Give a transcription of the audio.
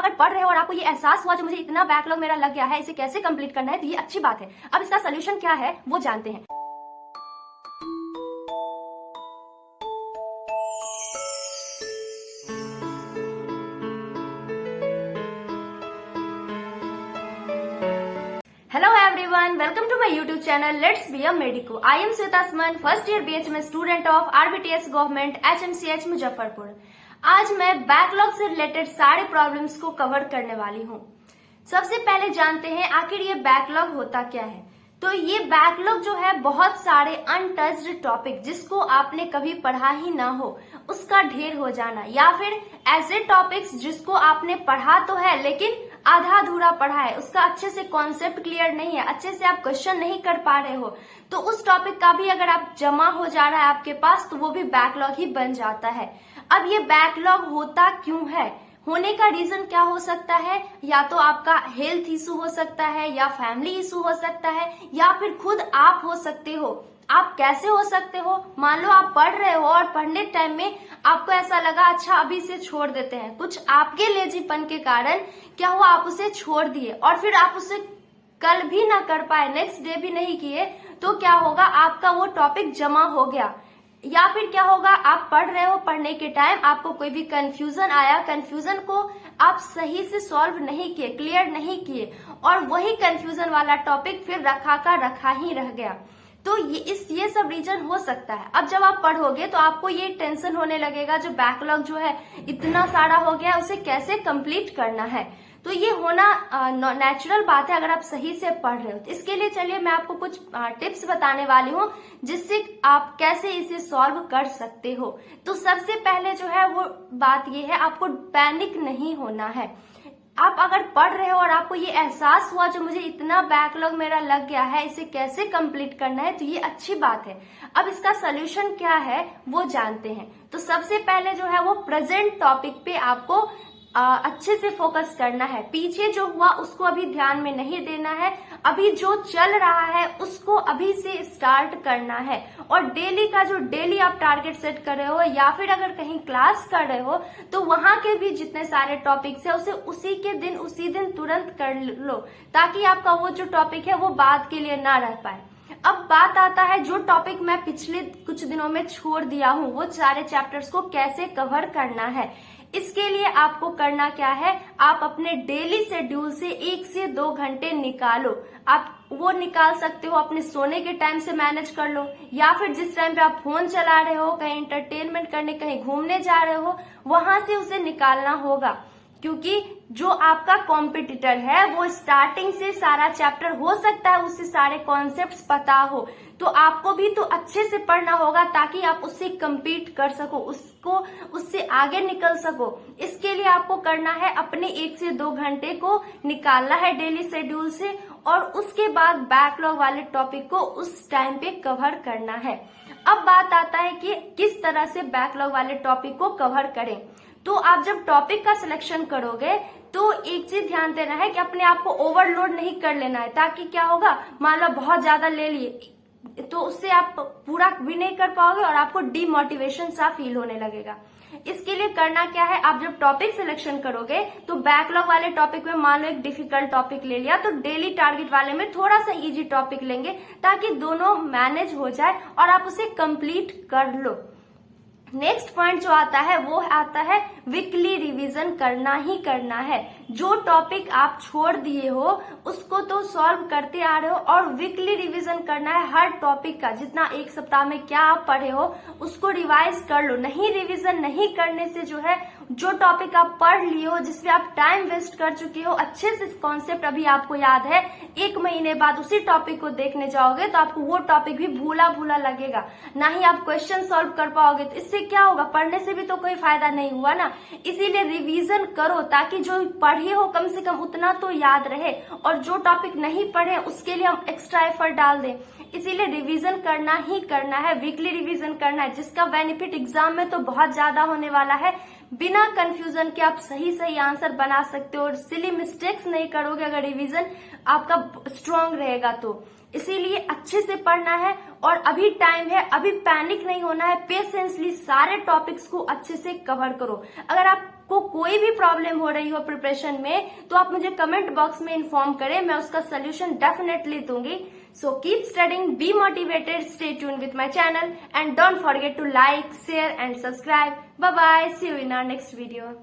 अगर पढ़ रहे हो और आपको ये एहसास हुआ जो मुझे इतना बैकलॉग मेरा लग गया है, इसे कैसे कंप्लीट करना है, तो ये अच्छी बात है। अब इसका सोल्यूशन क्या है वो जानते हैं। Hello everyone, welcome to my YouTube channel Let's Be a Medico. I am Sweta Asman, first year BHM student of RBTS Government HMCH Muzaffarpur. आज मैं बैकलॉग से रिलेटेड सारे प्रॉब्लम्स को कवर करने वाली हूँ। सबसे पहले जानते हैं आखिर ये बैकलॉग होता क्या है। तो ये बैकलॉग जो है बहुत सारे अनटच्ड टॉपिक जिसको आपने कभी पढ़ा ही ना हो उसका ढेर हो जाना, या फिर ऐसे टॉपिक्स जिसको आपने पढ़ा तो है लेकिन आधा अधूरा पढ़ा है, उसका अच्छे से कॉन्सेप्ट क्लियर नहीं है, अच्छे से आप क्वेश्चन नहीं कर पा रहे हो, तो उस टॉपिक का भी अगर आप जमा हो जा रहा है आपके पास तो वो भी बैकलॉग ही बन जाता है। अब ये बैकलॉग होता क्यों है, होने का रीजन क्या हो सकता है, या तो आपका हेल्थ इशू हो सकता है, या फैमिली इशू हो सकता है, या फिर खुद आप हो सकते हो। आप कैसे हो सकते हो, मान लो आप पढ़ रहे हो और पढ़ने टाइम में आपको ऐसा लगा अच्छा अभी से छोड़ देते हैं, कुछ आपके लेजीपन के कारण क्या हुआ आप उसे छोड़ दिए और फिर आप उसे कल भी ना कर पाए, नेक्स्ट डे भी नहीं किए, तो क्या होगा आपका वो टॉपिक जमा हो गया। या फिर क्या होगा आप पढ़ रहे हो, पढ़ने के टाइम आपको कोई भी कंफ्यूजन आया, कंफ्यूजन को आप सही से सॉल्व नहीं किए, क्लियर नहीं किए, और वही कंफ्यूजन वाला टॉपिक फिर रखा का रखा ही रह गया। तो ये सब रीजन हो सकता है। अब जब आप पढ़ोगे तो आपको ये टेंशन होने लगेगा जो बैकलॉग जो है इतना सारा हो गया उसे कैसे कंप्लीट करना है। तो ये होना नेचुरल बात है अगर आप सही से पढ़ रहे हो। तो इसके लिए चलिए मैं आपको कुछ टिप्स बताने वाली हूँ जिससे आप कैसे इसे सॉल्व कर सकते हो। तो सबसे पहले जो है वो बात ये है आपको पैनिक नहीं होना है। आप अगर पढ़ रहे हो और आपको ये एहसास हुआ जो मुझे इतना बैकलॉग मेरा लग गया है, इसे कैसे कंप्लीट करना है, तो ये अच्छी बात है। अब इसका सोल्यूशन क्या है वो जानते हैं। तो सबसे पहले जो है वो प्रेजेंट टॉपिक पे आपको अच्छे से फोकस करना है। पीछे जो हुआ उसको अभी ध्यान में नहीं देना है, अभी जो चल रहा है उसको अभी से स्टार्ट करना है। और डेली का जो डेली आप टारगेट सेट कर रहे हो या फिर अगर कहीं क्लास कर रहे हो तो वहां के भी जितने सारे टॉपिक्स है उसे उसी दिन तुरंत कर लो, ताकि आपका वो जो टॉपिक है वो बाद के लिए ना रह पाए। अब बात आता है जो टॉपिक मैं पिछले कुछ दिनों में छोड़ दिया हूँ वो सारे चैप्टर्स को कैसे कवर करना है। इसके लिए आपको करना क्या है, आप अपने डेली शेड्यूल से 1 से 2 घंटे निकालो। आप वो निकाल सकते हो अपने सोने के टाइम से मैनेज कर लो, या फिर जिस टाइम पे आप फोन चला रहे हो, कहीं एंटरटेनमेंट करने कहीं घूमने जा रहे हो, वहां से उसे निकालना होगा। क्योंकि जो आपका कॉम्पिटिटर है वो स्टार्टिंग से सारा चैप्टर हो सकता है उससे सारे कॉन्सेप्ट्स पता हो, तो आपको भी तो अच्छे से पढ़ना होगा ताकि आप उससे कम्पीट कर सको, उससे आगे निकल सको। इसके लिए आपको करना है अपने 1 से 2 घंटे को निकालना है डेली शेड्यूल से, और उसके बाद बैकलॉग वाले टॉपिक को उस टाइम पे कवर करना है। अब बात आता है कि किस तरह से बैकलॉग वाले टॉपिक को कवर करें। तो आप जब टॉपिक का सिलेक्शन करोगे तो एक चीज ध्यान देना है कि अपने आप को ओवरलोड नहीं कर लेना है, ताकि क्या होगा मान लो बहुत ज्यादा ले लिए तो उससे आप पूरा भी नहीं कर पाओगे और आपको डीमोटिवेशन सा फील होने लगेगा। इसके लिए करना क्या है, आप जब टॉपिक सिलेक्शन करोगे तो बैकलॉग वाले टॉपिक में मान लो एक डिफिकल्ट टॉपिक ले लिया तो डेली टारगेट वाले में थोड़ा सा इजी टॉपिक लेंगे ताकि दोनों मैनेज हो जाए और आप उसे कंप्लीट कर लो। नेक्स्ट पॉइंट जो आता है वो आता है वीकली रिवीजन करना ही करना है। जो टॉपिक आप छोड़ दिए हो उसको तो सॉल्व करते आ रहे हो और वीकली रिवीजन करना है हर टॉपिक का। जितना एक सप्ताह में क्या आप पढ़े हो उसको रिवाइज कर लो। नहीं रिवीजन नहीं करने से जो है जो टॉपिक आप पढ़ लिए हो जिसमें आप टाइम वेस्ट कर चुके हो, अच्छे से कॉन्सेप्ट अभी आपको याद है, 1 महीने बाद उसी टॉपिक को देखने जाओगे तो आपको वो टॉपिक भी भूला भूला लगेगा, ना ही आप क्वेश्चन सॉल्व कर पाओगे। तो इससे क्या होगा, पढ़ने से भी तो कोई फायदा नहीं हुआ ना। इसीलिए रिवीजन करो ताकि जो पढ़े हो कम से कम उतना तो याद रहे, और जो टॉपिक नहीं पढ़े उसके लिए हम एक्स्ट्रा एफर्ट डाल दें। इसीलिए रिवीजन करना ही करना है, वीकली रिवीजन करना है, जिसका बेनिफिट एग्जाम में तो बहुत ज्यादा होने वाला है। बिना कंफ्यूजन के आप सही सही आंसर बना सकते हो और सिली मिस्टेक्स नहीं करोगे अगर रिवीजन आपका स्ट्रांग रहेगा तो। इसीलिए अच्छे से पढ़ना है और अभी टाइम है, अभी पैनिक नहीं होना है, पेशेंसली सारे टॉपिक्स को अच्छे से कवर करो। अगर आप आपको कोई भी प्रॉब्लम हो रही हो प्रिपरेशन में तो आप मुझे कमेंट बॉक्स में इन्फॉर्म करें, मैं उसका सोल्यूशन डेफिनेटली दूंगी. So keep studying, be motivated, stay tuned with my channel and don't forget to like, share and subscribe. Bye bye. See you in our next video.